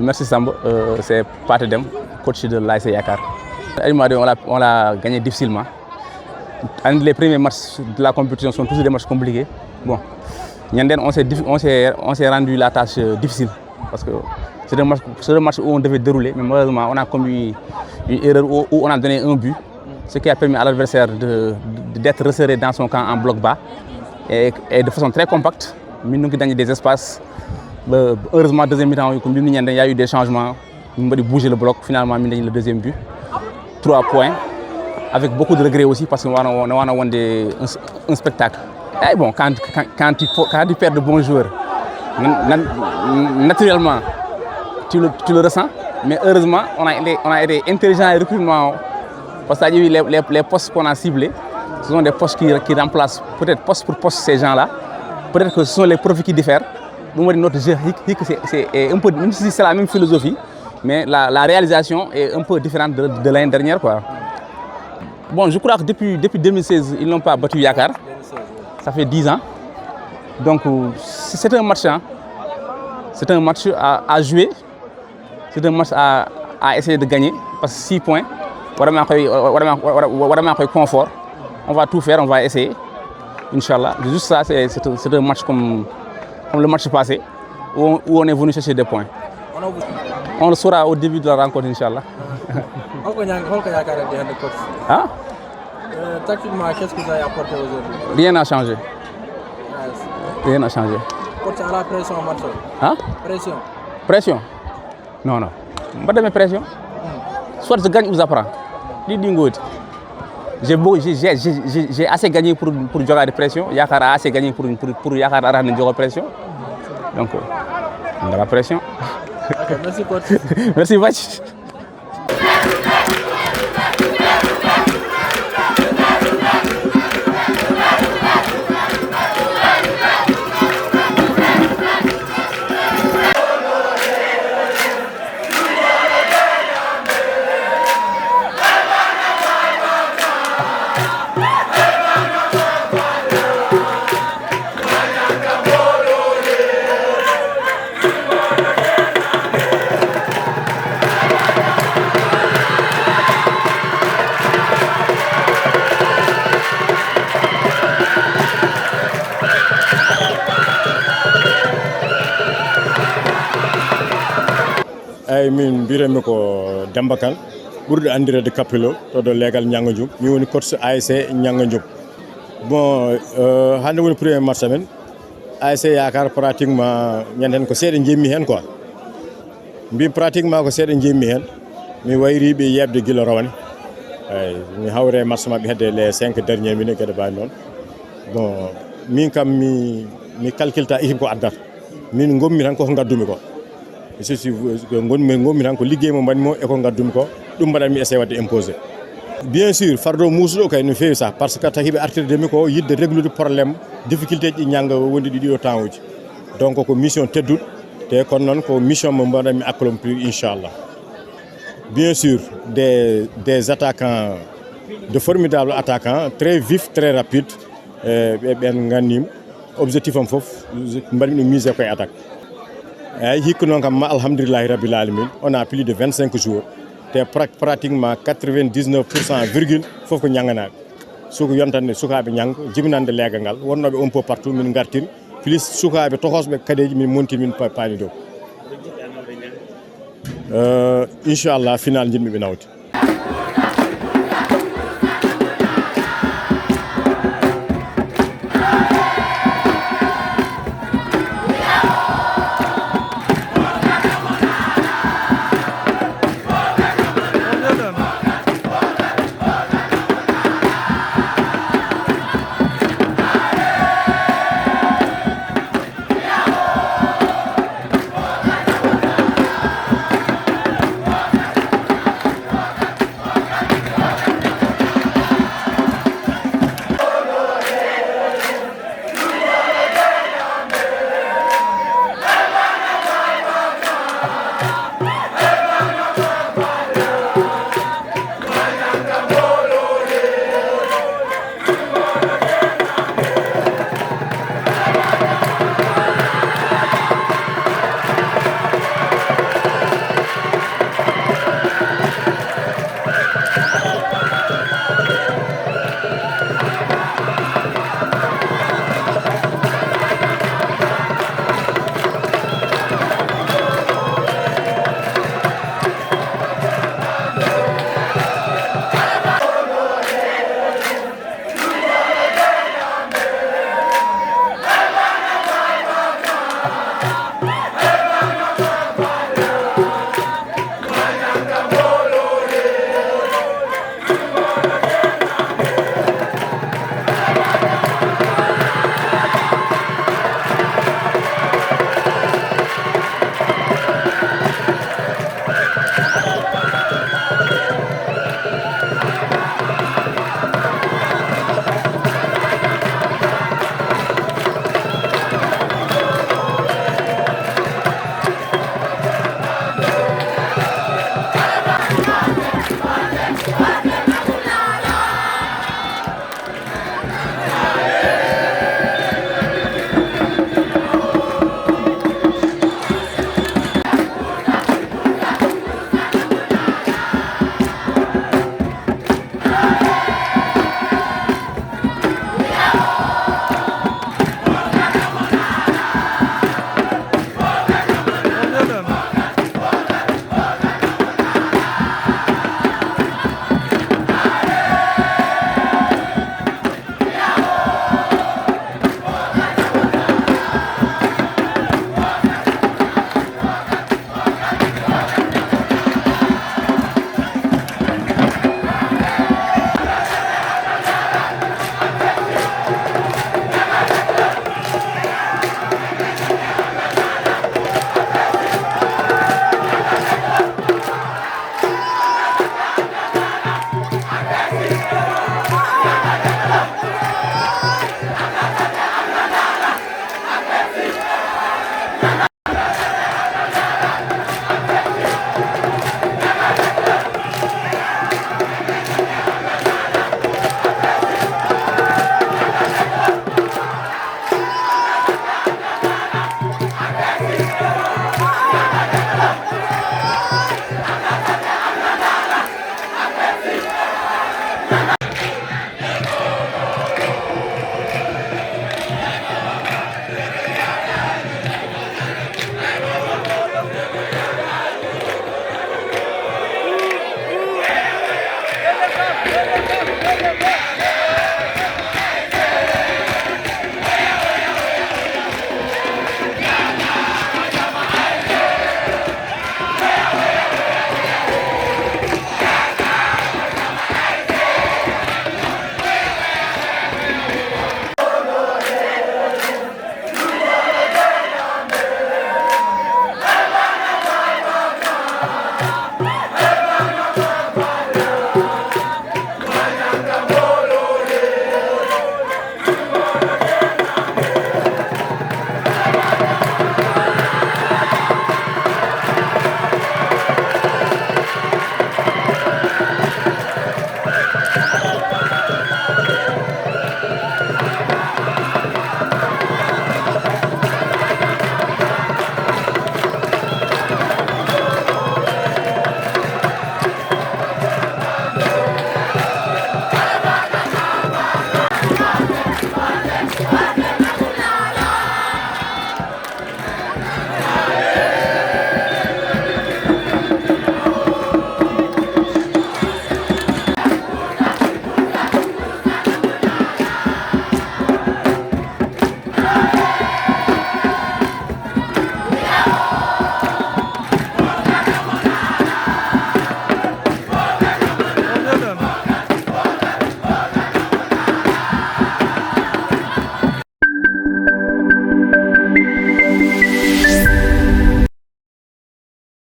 Merci Samb, c'est Patedem, coach de l'ASC Yakar. On l'a gagné difficilement. Les premiers matchs de la compétition sont tous des matchs compliqués. Bon, Nyanden, on s'est rendu la tâche difficile parce que c'est un match où on devait dérouler, mais malheureusement on a commis une erreur où on a donné un but, ce qui a permis à l'adversaire d'être resserré dans son camp en bloc bas et de façon très compacte. Nous avons gagné des espaces. Heureusement, deuxième mi-temps, il y a eu des changements. Nous avons bougé le bloc, finalement, nous avons gagné le deuxième but. 3 points, avec beaucoup de regrets aussi parce qu'on a un spectacle. Et bon, quand tu perds de bons joueurs, naturellement, tu le ressens. Mais heureusement, on a été intelligent et recrutement. Parce que les postes qu'on a ciblés, ce sont des postes qui remplacent peut-être poste pour poste ces gens-là. Peut-être que ce sont les profils qui diffèrent. Notre jeu, c'est un peu, même si c'est la même philosophie, mais la réalisation est un peu différente de l'année dernière, quoi. Bon, je crois que depuis 2016, ils n'ont pas battu Yakar. Ça fait 10 ans. Donc, c'est un match. Hein. C'est un match à jouer. C'est un match à essayer de gagner. Parce que 6 points, vraiment confort. On va tout faire, on va essayer. Inch'Allah. Juste ça, c'est un match comme le match passé, où on est venu chercher des points. On le saura au début de la rencontre, Inch'Allah. Hein? Tactiquement, qu'est-ce que vous avez apporté aujourd'hui? Rien n'a changé. Rien n'a changé. Porte à la pression, match. Hein? Pression. Pression? Non, non. Pas de pression. Soit je gagne ou j'apprends. J'ai assez gagné pour jouer de pression. Yakar a assez gagné pour Yakar a jouer de pression. Donc, on a la pression. Okay, merci coach. Merci coach. ay min biremi ko Dambakal ɓurde andirede Kapilo to do legal Ñangadioum mi woni coach ASC Ñangadioum. Bon hande woni premier match amen ASC Yakar pratiquement ñanden ko seeɗa jemmi hen quoi mbi pratiquement ko seeɗa jemmi hen mi wayriɓe yebde guila rawane ay mi hawre match mabɓe hedde les 5 derniers minutes gueɗe bani noon. Bon min kam mi calculta équipe ko addata min gommi tan koko gaddumi ko je suis gommi tan ko liggey mo mbanmi mo e ko gaddumi ko ɗum mbaɗanmi essayé wadde imposé. Bien sûr fardo musuɗo kay no fewi sa par ce que takiɓe artirde mi ko yidde réglude probléme difficulté ji ñanga wondi ɗiɗo temps uji donc ko mission tedduɗo te kono noon ko mission mo mbaɗanmi accomplir inchallah. Bien sûr des attaquants, de formidables attaquants très vifs très rapides ɓen gannim objectif am fof mbaɗmi ɗum mise koye attaque. Hikko noon kam alhamdulillahi rabbil alamin on a plus de 25 jours te pratiquement 99% virgule fof ko ñanganaɓe soko yontande sukaɓe ñang jibinande leegal ngal wonnoɓe un peu partout min gartiri plus sukaɓe tohosɓe kadeji min montiri min paani dow inchallah final jinmi ɓe nawde.